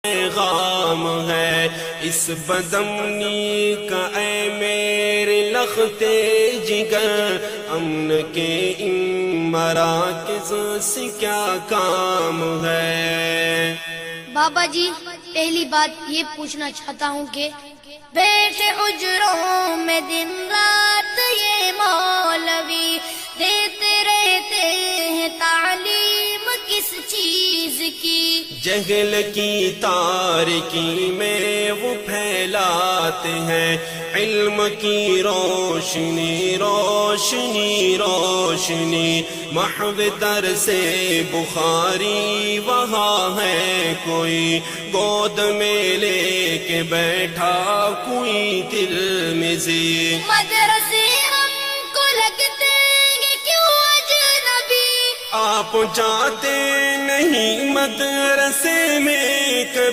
پیغام ہے اس بدمنی کا اے میرے لختے جگر، امن کے ان مراکز سے کیا کام ہے؟ بابا جی پہلی بات یہ پوچھنا چاہتا ہوں کہ بیٹھے حجروں میں دن رات یہ مولوی دیتے رہتے ہیں تعلیم کس چیز کی؟ جہل کی تاریکی میں وہ پھیلاتے ہیں علم کی روشنی روشنی روشنی، محو در سے بخاری وہاں ہے کوئی، گود میں لے کے بیٹھا کوئی تلمذی، مدرسے ہم کو لگتے ہیں کیوں اجنبی؟ آپ جاتے نہیں مدرسے میں کبھی؟